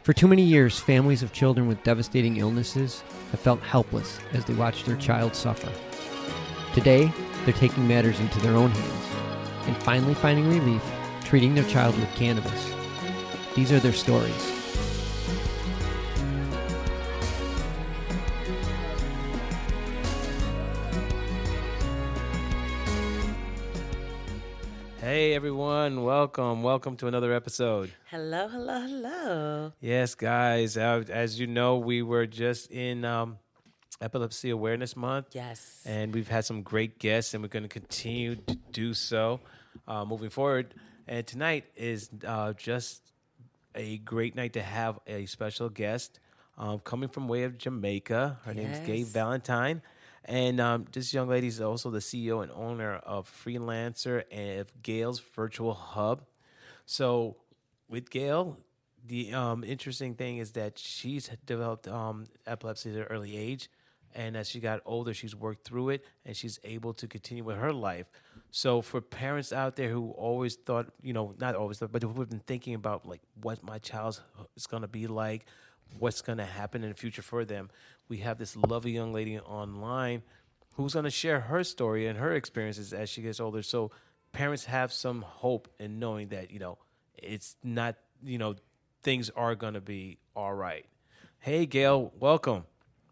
For too many years, families of children with devastating illnesses have felt helpless as they watch their child suffer. Today, they're taking matters into their own hands and finally finding relief treating their child with cannabis. These are their stories. Hey everyone, welcome to another episode. Hello. Yes, guys, as you know, we were just in Epilepsy Awareness Month. Yes. And we've had some great guests, and we're going to continue to do so moving forward. And tonight is just a great night to have a special guest coming from way of Jamaica. Her name is Gail Valentine. And this young lady is also the CEO and owner of Freelancer and Gail's Virtual Hub. So with Gail, the interesting thing is that she's developed epilepsy at an early age. And as she got older, she's worked through it, and she's able to continue with her life. So for parents out there who always thought, not always thought, but who have been thinking about, like, what my child is going to be like, what's going to happen in the future for them, we have this lovely young lady online who's going to share her story and her experiences as she gets older. So parents have some hope in knowing that, it's not, things are going to be all right. Hey, Gail, welcome.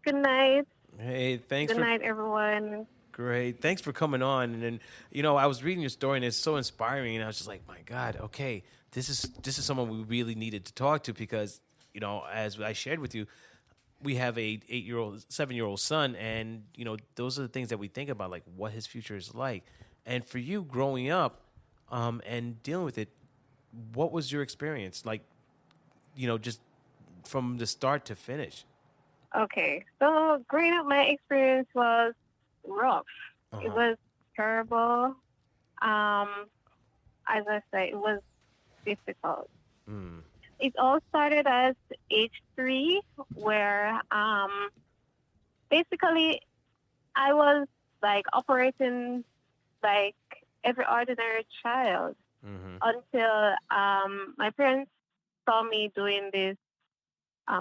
Good night. Hey, thanks. Good night, everyone. Great. Thanks for coming on. And then, I was reading your story, and it's so inspiring. And I was just like, my God, okay, this is someone we really needed to talk to because, as I shared with you, we have a 7-year-old son, and, those are the things that we think about, like what his future is like. And for you growing up and dealing with it, what was your experience like, just from the start to finish? Okay, so growing up, my experience was rough. Uh-huh. It was terrible. As I say, it was difficult. Mm. It all started as age 3, where basically I was like operating like every ordinary child until my parents saw me doing this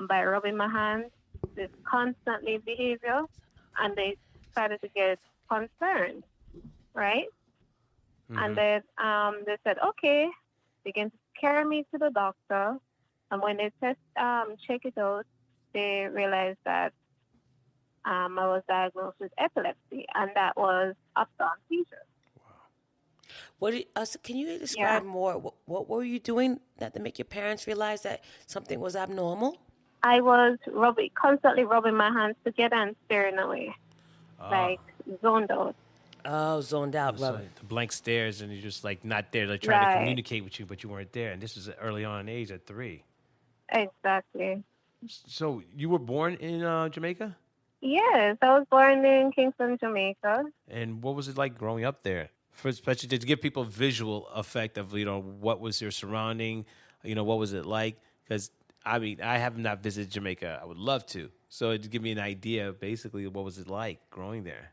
by rubbing my hands, this constantly behavior, and they started to get concerned, right? Mm-hmm. And then they said, okay, begin to carry me to the doctor. And when they check it out, they realized that I was diagnosed with epilepsy, and that was upon seizure. Wow. Can you describe more? What were you doing to make your parents realize that something was abnormal? I was constantly rubbing my hands together and staring away, like zoned out. Oh, zoned out. So the blank stares, and you're just like not there. They're trying to communicate with you, but you weren't there. And this was early on in age at 3. Exactly. So you were born in Jamaica? Yes, I was born in Kingston, Jamaica. And what was it like growing up there? Especially to give people a visual effect of, what was your surrounding, what was it like? Because, I have not visited Jamaica. I would love to. So it'd give me an idea, basically, what was it like growing there?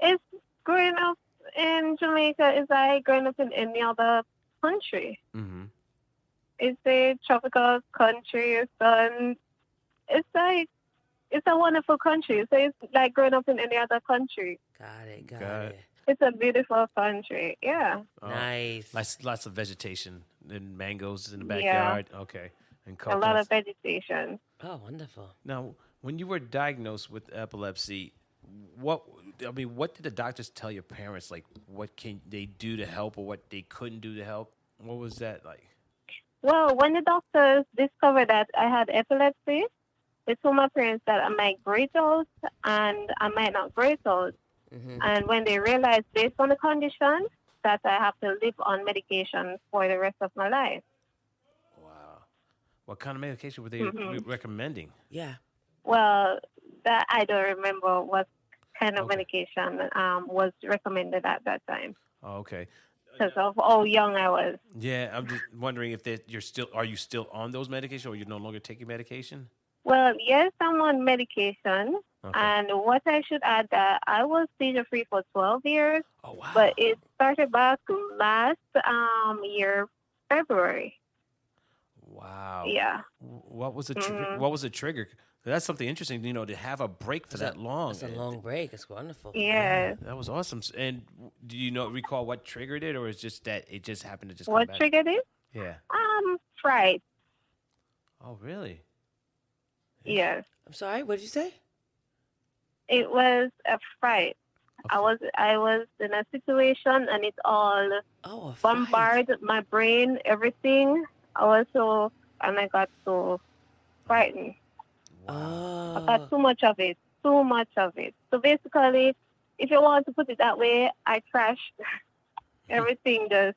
It's growing up in Jamaica is like growing up in any other country. Mm-hmm. It's a tropical country, so it's a wonderful country. So it's like growing up in any other country. Got it. It's a beautiful country, yeah. Nice. Lots of vegetation and mangoes in the backyard. Yeah. Okay. And coconuts. A lot of vegetation. Oh, wonderful. Now, when you were diagnosed with epilepsy, what did the doctors tell your parents? Like, what can they do to help or what they couldn't do to help? What was that like? Well, when the doctors discovered that I had epilepsy, they told my parents that I might break out and I might not break out. Mm-hmm. And when they realized, based on the condition, that I have to live on medication for the rest of my life. Wow. What kind of medication were they recommending? Yeah. Well, that I don't remember what kind of medication was recommended at that time. Oh, okay. Because of how young I was. Yeah, I'm just wondering if are you still on those medications or you're no longer taking medication? Well, yes, I'm on medication. Okay. And what I should add that I was seizure-free for 12 years. Oh, wow. But it started back last year, February. Wow. Yeah. What was the what was the trigger? That's something interesting, to have a break for that long. It's a long break. It's wonderful. Yes. That was awesome. And do you recall what triggered it, or is just that it just happened to just come What back? triggered it? Yeah. Fright. Oh, really? Yes. I'm sorry. What did you say? It was a fright. I was in a situation and it all Oh, a fight. bombarded my brain, everything. I got so frightened. Oh. I got too much of it. So basically, if you want to put it that way, I crashed everything. Just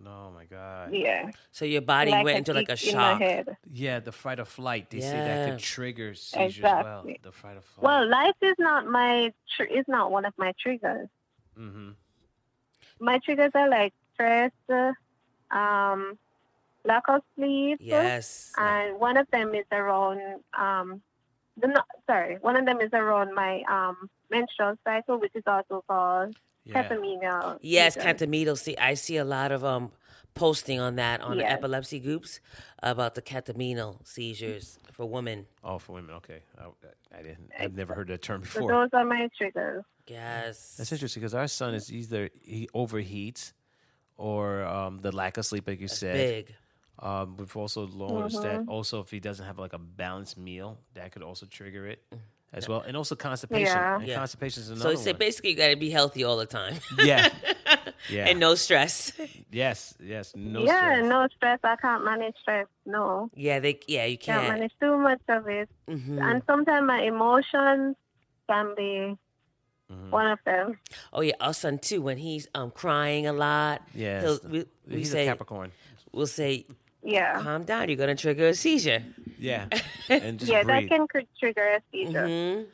Oh my God. yeah. So your body went into like a in my shock. head. Yeah, the fight or flight. They say that could trigger seizures well. Exactly. The fight or flight. Well, life is not is not one of my triggers. Mm-hmm. My triggers are like stress, lack of sleep. Yes. And one of them is around one of them is around my menstrual cycle, which is also called catamenial. Yes, seizures. catamenial. See, I see a lot of posting on that on the Yes. epilepsy groups about the catamenial seizures for women. Oh, for women. Okay. I've never heard that term So before. those are my triggers. Yes. That's interesting because our son is either he overheats or the lack of sleep, like you said. Big. We've also noticed that also if he doesn't have like a balanced meal, that could also trigger it as well. And also constipation. Yeah. And constipation is So another you say one. basically you got to be healthy all the time. Yeah. Yeah. And no stress. Yes. No Yeah, stress. no stress. I can't manage stress. No. You Can't can't. manage too much of it. Mhm. And sometimes my emotions can be one of them. Oh yeah, our son too. When he's crying a lot, Yes. we He's say a Capricorn. we'll say, Yeah. calm down. You're gonna trigger a seizure. Yeah. And just Yeah, breathe. that can trigger a seizure. Mhm.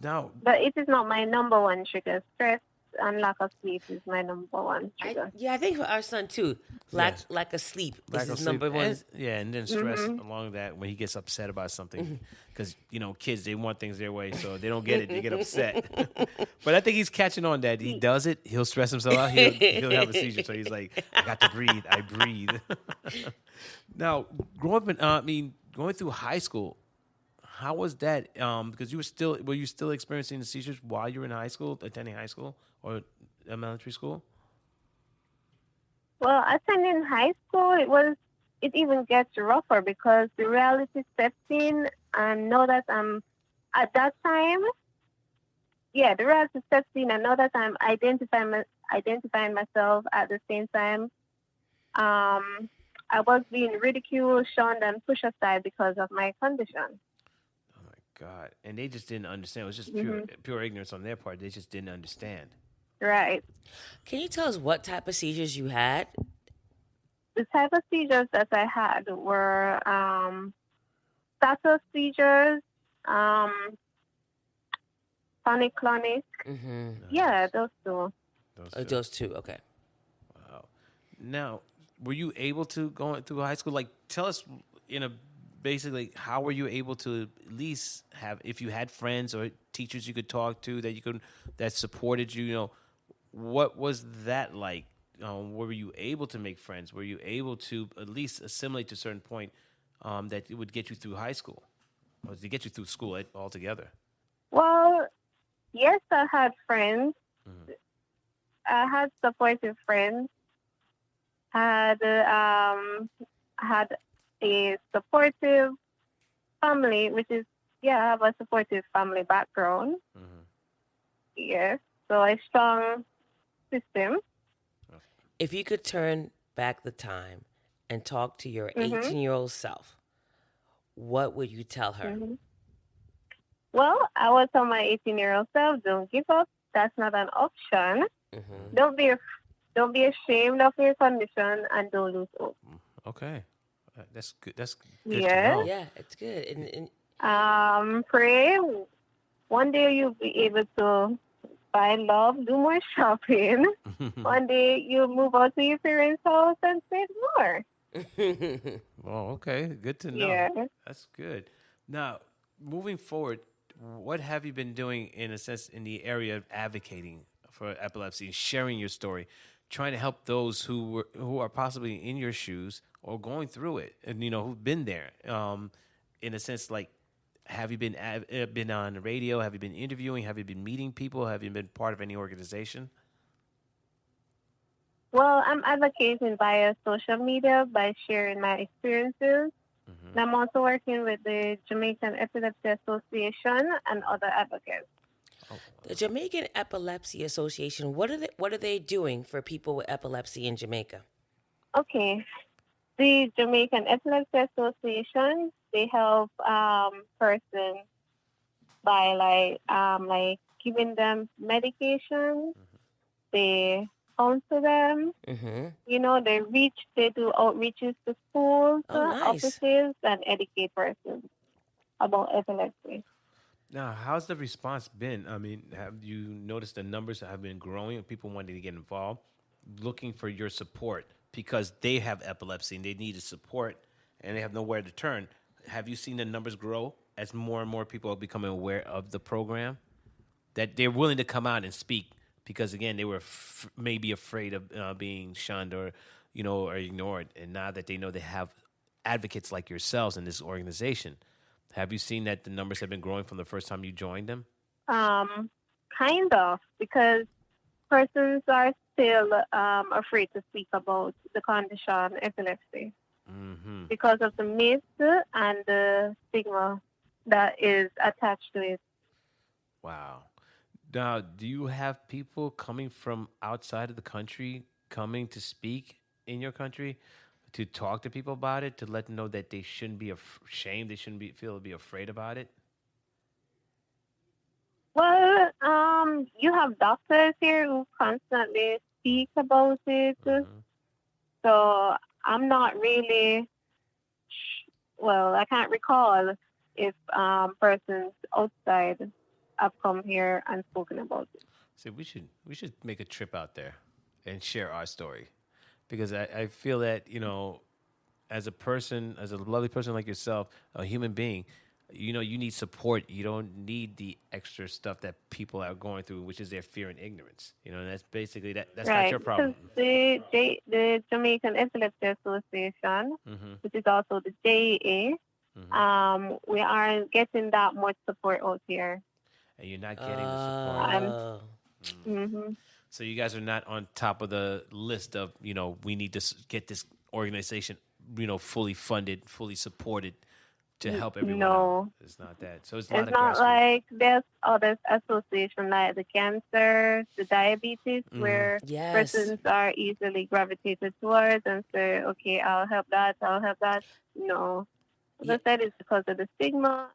Now, But it is not my number one trigger. Stress and lack of sleep is my number one trigger. I think for our son too, lack of sleep lack is of his sleep. number one. And then stress along that when he gets upset about something. Because, kids, they want things their way, so they don't get it. They get upset. But I think he's catching on that. He does it. He'll stress himself out. He'll have a seizure. So he's like, I got to breathe. I breathe. Now, going through high school, how was that? Because were you still experiencing the seizures while you were in high school, attending high school or elementary school? Well, attending high school, it even gets rougher because the reality steps in, and know that I'm at that time. Yeah, the reality steps in, and know that I'm identifying myself at the same time. I was being ridiculed, shunned, and pushed aside because of my condition. Oh my God! And they just didn't understand. It was just pure ignorance on their part. They just didn't understand. Right. Can you tell us what type of seizures you had? The type of seizures that I had were status seizures, tonic-clonic. Mm-hmm. Yeah, those two. Those two. Okay. Wow. Now, were you able to go through high school? Like, tell us basically how were you able to at least have, if you had friends or teachers you could talk to that supported you? What was that like? Were you able to make friends? Were you able to at least assimilate to a certain point that it would get you through high school, or to get you through school altogether? Well, yes, I had friends. I had supportive friends. Had a supportive family, which is I have a supportive family background. Yes, so a strong system. If you could turn back the time and talk to your 18-year-old self, what would you tell her? Well, I would tell my 18-year-old self, don't give up. That's not an option. Don't be ashamed of your condition, and don't lose hope. Okay, that's good. That's good Yeah. to know. Yeah, it's good. And Pray. One day you'll be able to buy love, do more shopping. One day you'll move out to your parents' house and save more. Oh, okay. Good to know. Yeah. That's good. Now, moving forward, what have you been doing in a sense in the area of advocating for epilepsy, sharing your story? trying to help those who are possibly in your shoes or going through it, and who've been there. In a sense, like, have you been on the radio? Have you been interviewing? Have you been meeting people? Have you been part of any organization? Well, I'm advocating via social media by sharing my experiences. And I'm also working with the Jamaican Epilepsy Association and other advocates. The Jamaican Epilepsy Association, what are they doing for people with epilepsy in Jamaica? Okay. The Jamaican Epilepsy Association, they help persons by like giving them medication. They counsel them. They do outreaches to schools, offices, and educate persons about epilepsy. Now, how's the response been? I mean, have you noticed the numbers have been growing of people wanting to get involved, looking for your support because they have epilepsy and they need support and they have nowhere to turn? Have you seen the numbers grow as more and more people are becoming aware of the program, that they're willing to come out and speak? Because, again, they were maybe afraid of being shunned or ignored. And now that they know they have advocates like yourselves in this organization, have you seen that the numbers have been growing from the first time you joined them? Kind of, because persons are still afraid to speak about the condition epilepsy because of the myth and the stigma that is attached to it. Wow. Now, do you have people coming from outside of the country coming to speak in your country to talk to people about it, to let them know that they shouldn't be ashamed, they shouldn't be afraid about it? Well, you have doctors here who constantly speak about it. So I'm not really, I can't recall if persons outside have come here and spoken about it. So we should make a trip out there and share our story, because I feel that as a person, as a lovely person like yourself, a human being, you need support. You don't need the extra stuff that people are going through, which is their fear and ignorance. And that's basically that's right. not your problem. The Jamaican Epilepsy Association, which is also the JA, we aren't getting that much support out here. And you're not getting the support. So you guys are not on top of the list of, we need to get this organization, fully funded, fully supported to help everyone out. It's not that. So it's not like there's other associations like the cancer, the diabetes, where persons are easily gravitated towards and say, okay, I'll help that. No. As I said, it's because of the stigma.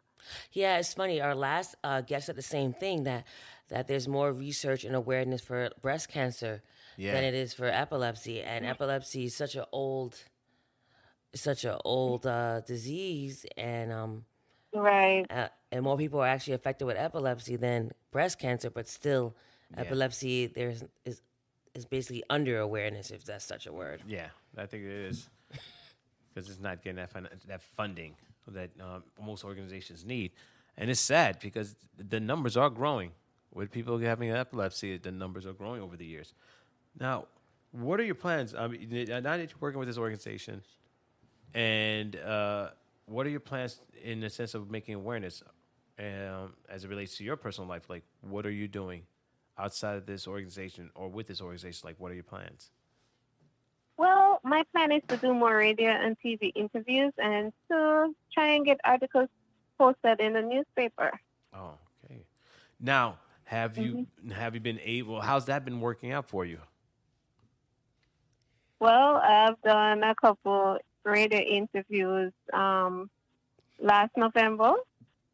Yeah, it's funny. Our last guest said the same thing, that there's more research and awareness for breast cancer than it is for epilepsy, and epilepsy is such an old disease, and and more people are actually affected with epilepsy than breast cancer, but still, epilepsy is basically under awareness, if that's such a word. Yeah, I think it is, because it's not getting that funding that most organizations need. And it's sad because the numbers are growing. With people having epilepsy, the numbers are growing over the years. Now, what are your plans? Now that you're working with this organization, and what are your plans in the sense of making awareness as it relates to your personal life? Like, what are you doing outside of this organization or with this organization? Like, what are your plans? Well, my plan is to do more radio and TV interviews and to try and get articles posted in the newspaper. Oh, okay. Now, have you been able? How's that been working out for you? Well, I've done a couple radio interviews last November.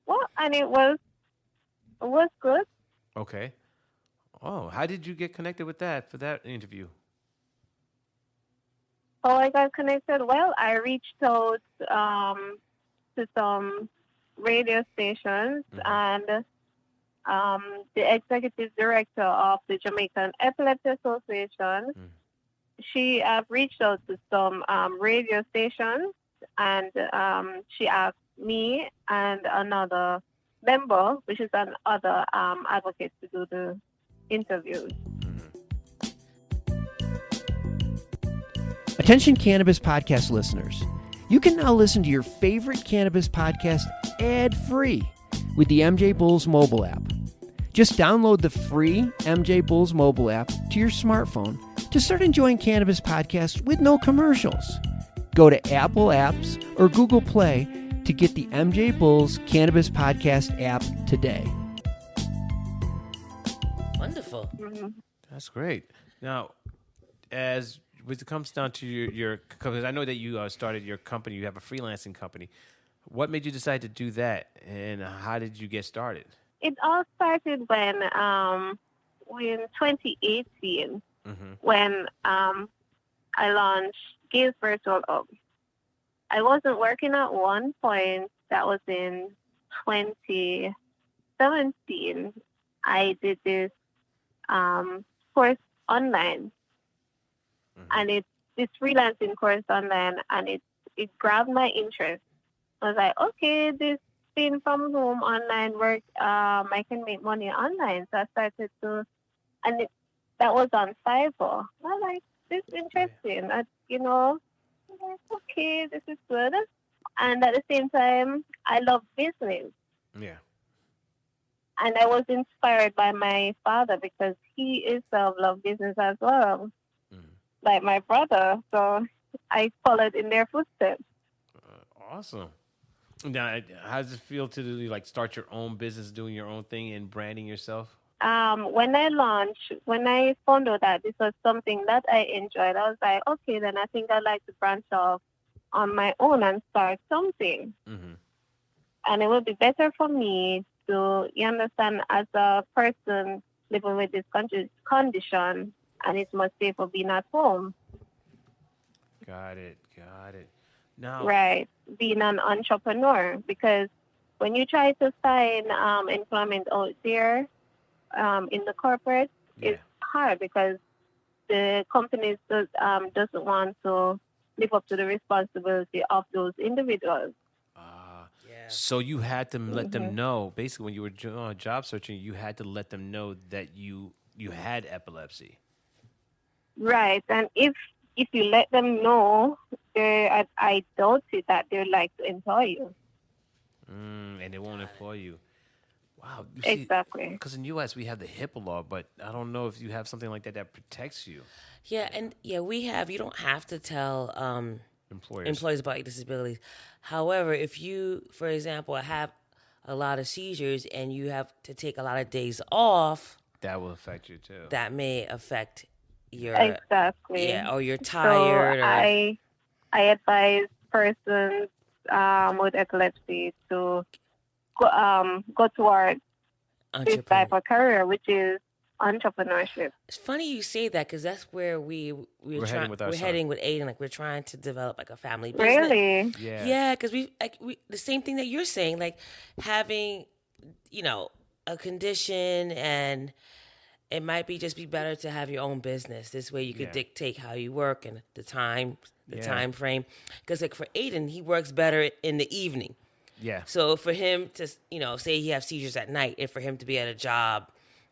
Well, and it was good. Okay. Oh, how did you get connected with that for that interview? Oh, I got connected. Well, I reached out to some radio stations, and the executive director of the Jamaican Epilepsy Association, she reached out to some radio stations, and she asked me and another member, which is another advocate, to do the interviews. Attention Cannabis Podcast listeners. You can now listen to your favorite cannabis podcast ad-free with the MJBulls mobile app. Just download the free MJBulls mobile app to your smartphone to start enjoying cannabis podcasts with no commercials. Go to Apple Apps or Google Play to get the MJBulls Cannabis Podcast app today. Wonderful. That's great. Now, as when it comes down to your because I know that you started your company, you have a freelancing company. What made you decide to do that, and how did you get started? It all started when in 2018, when I launched Gails Virtual Hub. I wasn't working at one point. That was in 2017. I did this course online. And it's this freelancing course online, and it grabbed my interest. I was like, okay, this thing from home online work, I can make money online. So I started to, and that was on Fiverr. I was like, this is interesting. I'm like, okay, this is good. And at the same time, I love business. Yeah. And I was inspired by my father because he himself loved business as well. Like my brother, so I followed in their footsteps. Awesome. Now, how does it feel to like start your own business, doing your own thing, and branding yourself? When I found out that this was something that I enjoyed, I was like, okay, then I think I'd like to branch off on my own and start something. And it would be better for me to, you understand, as a person living with this condition. And it's much safer being at home. Got it. Now, right, being an entrepreneur, because when you try to find employment out there in the corporate, it's hard because the companies doesn't want to live up to the responsibility of those individuals. So you had to let them know, basically, when you were job searching, you had to let them know that you had epilepsy. Right, and if you let them know, I doubt it that they'd like to employ you. And they won't employ you. Wow. Exactly. Because in the U.S. we have the HIPAA law, but I don't know if you have something like that protects you. Yeah, and we have. You don't have to tell employers about your disabilities. However, if you, for example, have a lot of seizures and you have to take a lot of days off, that will affect you too. That may affect your or you're tired. So I advise persons with epilepsy to go towards this type of career, which is entrepreneurship. It's funny you say that because that's where we're heading with Aiden. Like we're trying to develop like a family business. Really? Yeah. Because we the same thing that you're saying, like having a condition, and it might be better to have your own business. This way you could dictate how you work and the time frame. Because like for Aiden, he works better in the evening. Yeah. So for him to, say he has seizures at night, and for him to be at a job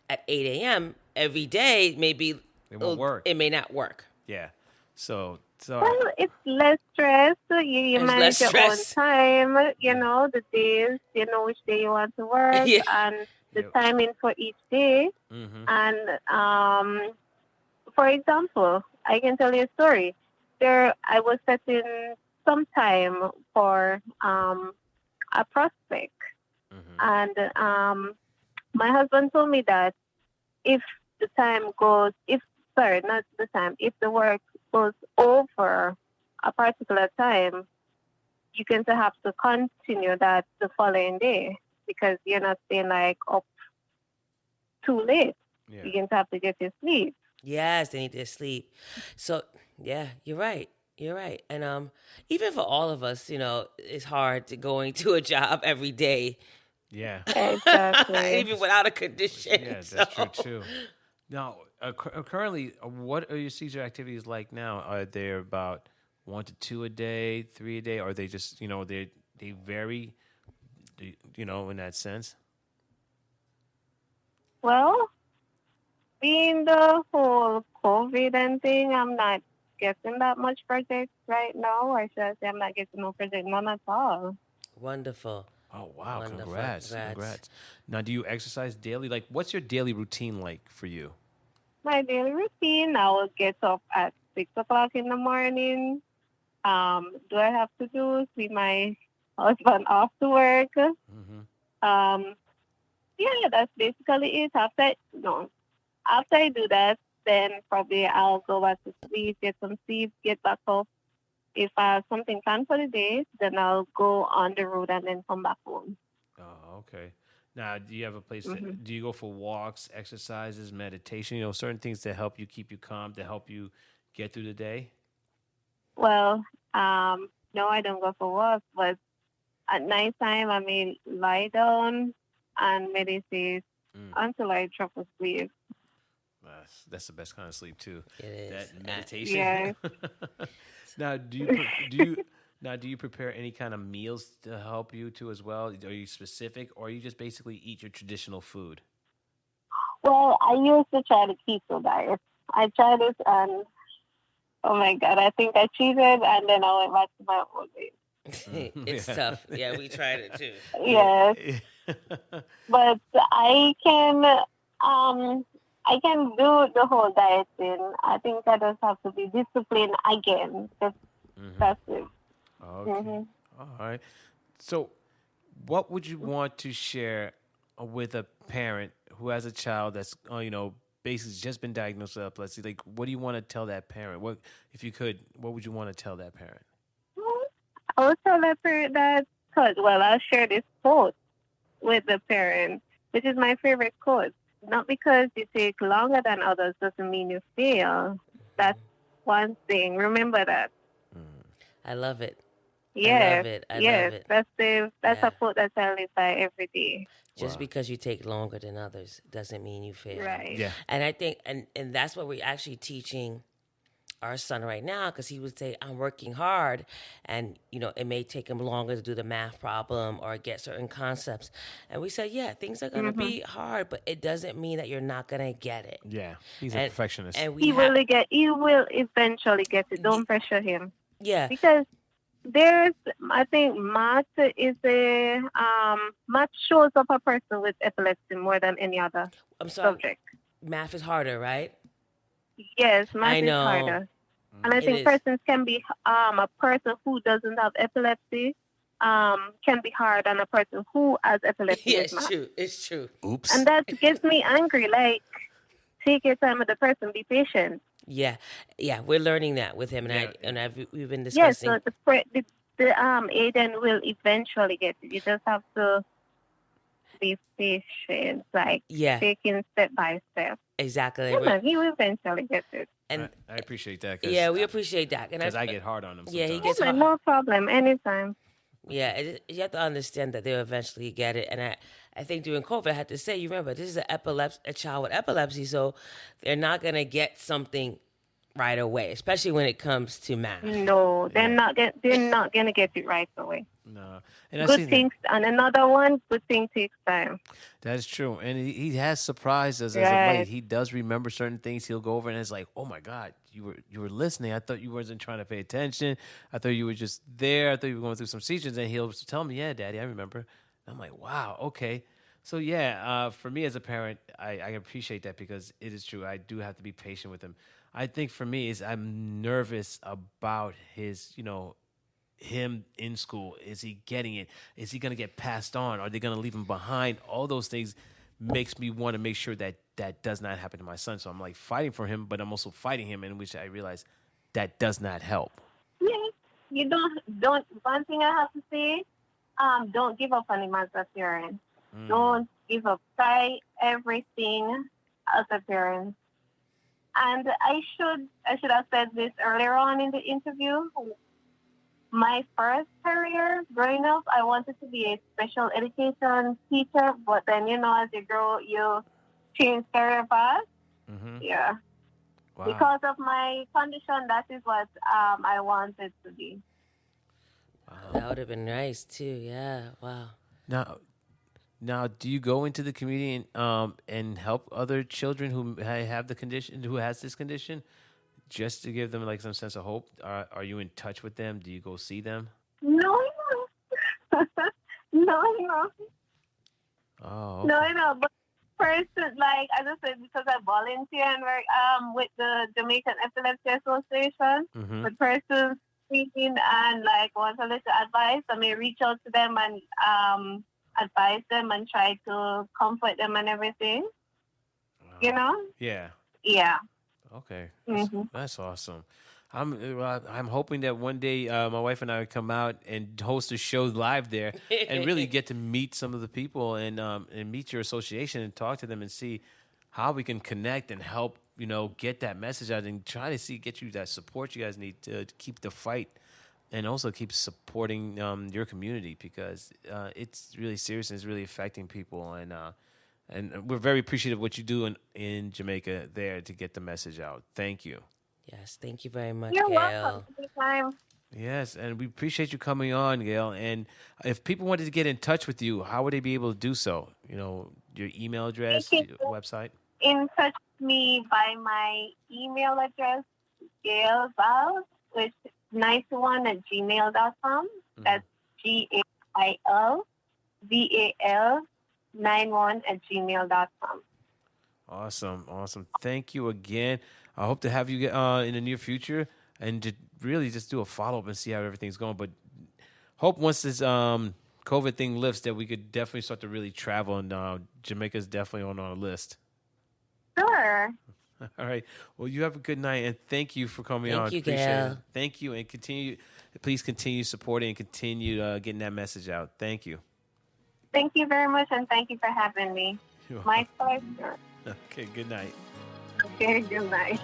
at 8 a.m. every day, maybe it won't work. It may not work. Yeah. So well, it's less stress. You manage your own time. The days. Which day you want to work and the timing for each day. And for example, I can tell you a story. I was setting some time for a prospect, and my husband told me that if the work goes over a particular time, you can have to continue that the following day because you're not staying up too late. Yeah. You're going to have to get your sleep. Yes, they need their sleep. So, yeah, you're right. You're right. And even for all of us, it's hard to going to a job every day. Yeah. Exactly. Even without a condition. Yeah, that's true too. Now, currently, what are your seizure activities like now? Are they about 1 to 2 a day, 3 a day? Or are they just, they vary, in that sense? Well, being the whole COVID and thing, I'm not getting that much project right now, or should I say I'm not getting no project, none at all. Wonderful. Oh, wow. Wonderful. Congrats. Now, do you exercise daily? Like, what's your daily routine like for you? My daily routine, I will get up at 6 o'clock in the morning. Do I have to do see my husband off to work? Yeah, that's basically it. After I do that, then probably I'll go back to sleep, get some sleep, get back up. If I have something planned for the day, then I'll go on the road and then come back home. Oh, okay. Now, do you have a place do you go for walks, exercises, meditation, certain things that help you keep you calm, to help you get through the day? Well, no, I don't go for walks, but at nighttime, I may lie down and meditate until I drop asleep. That's the best kind of sleep too. It is. That meditation. Yeah. Now, do you prepare any kind of meals to help you too as well? Are you specific, or you just basically eat your traditional food? Well, I used to try the keto diet. I tried it, and oh my God, I think I cheated, and then I went back to my old ways. It's tough. Yeah, we tried it too. Yes. But I can do the whole diet thing. I think I just have to be disciplined again. That's it. Okay. All right. So, what would you want to share with a parent who has a child that's, basically just been diagnosed with epilepsy? Like, what do you want to tell that parent? What, if you could, what would you want to tell that parent? I would tell that parent that, I'll share this quote with the parent, which is my favorite quote. Not because you take longer than others doesn't mean you fail. That's one thing. Remember that. I love it. Yes. I love it. That's a quote that I live by every day. Just because you take longer than others doesn't mean you fail. Right. Yeah. And I think, and that's what we're actually teaching our son right now, because he would say, I'm working hard, and it may take him longer to do the math problem or get certain concepts. And we said, yeah, things are going to be hard, but it doesn't mean that you're not going to get it. Yeah, he's a perfectionist. And he will eventually get it. Don't pressure him. Yeah. Because I think math shows up a person with epilepsy more than any other subject. Math is harder, right? Yes, math is harder. And I think persons can be, a person who doesn't have epilepsy can be hard on a person who has epilepsy. Yeah, it's true. Oops. And that gets me angry. Like, take your time with the person, be patient. Yeah, we're learning that with him, and we've been discussing. Yes, so the agent will eventually get it. You just have to be patient, taking step by step. Exactly. He will eventually get it. And I appreciate that. We appreciate that. Because I get hard on him sometimes. Yeah, he gets hard. No problem, anytime. Yeah, you have to understand that they'll eventually get it. And I think during COVID, I had to say, you remember, this is a child with epilepsy, so they're not going to get something right away, especially when it comes to math. No, they're not going to get it right away. No. And good things, and another one, good thing takes time. That is true. And he has surprised us as of late. He does remember certain things. He'll go over and it's like, oh my God, you were listening. I thought you wasn't trying to pay attention. I thought you were just there. I thought you were going through some seizures. And he'll tell me, yeah, Daddy, I remember. And I'm like, wow, okay. So for me as a parent, I appreciate that, because it is true. I do have to be patient with him. I think for me is I'm nervous about his, him in school. Is he getting it? Is he going to get passed on? Are they going to leave him behind? All those things makes me want to make sure that does not happen to my son. So I'm like fighting for him, but I'm also fighting him, in which I realize that does not help. Yeah, you don't. One thing I have to say, don't give up on him as a parent. Don't give up. Try everything as a parent. And I should have said this earlier on in the interview. My first career growing up, I wanted to be a special education teacher, but then, as you grow, you change career path. Mm-hmm. Yeah. Wow. Because of my condition, that is what I wanted to be. Wow. That would have been nice, too. Yeah. Wow. Now, do you go into the community and help other children who have the condition, who has this condition? just to give them like some sense of hope? Are you in touch with them? Do you go see them? No. No. Oh, okay. No. But first, like as I said, because I volunteer and work with the Jamaican Epilepsy Association, with persons speaking and like want a little advice, I may reach out to them and advise them and try to comfort them and everything. Wow. Yeah. Okay. That's awesome. I'm hoping that one day my wife and I would come out and host a show live there and really get to meet some of the people and meet your association and talk to them and see how we can connect and help, get that message out and try to get you that support you guys need to keep the fight and also keep supporting your community because it's really serious and it's really affecting people and we're very appreciative of what you do in Jamaica there to get the message out. Thank you. Yes, thank you very much, You're Gail. welcome. Anytime. Yes, and we appreciate you coming on, Gail. And if people wanted to get in touch with you, how would they be able to do so? Your email address, your website? In touch with me by my email address, Gail Valentine, which is 91@gmail.com. That's GAILVAL91@gmail.com. Awesome. Thank you again. I hope to have you in the near future and to really just do a follow-up and see how everything's going. But hope once this COVID thing lifts that we could definitely start to really travel, and Jamaica's definitely on our list. Sure. All right. Well, you have a good night, and thank you for coming on. Thank you, Appreciate Gail. it. Thank you, and please continue supporting and continue getting that message out. Thank you. Thank you very much, and thank you for having me. My pleasure. Okay, good night. Okay, good night.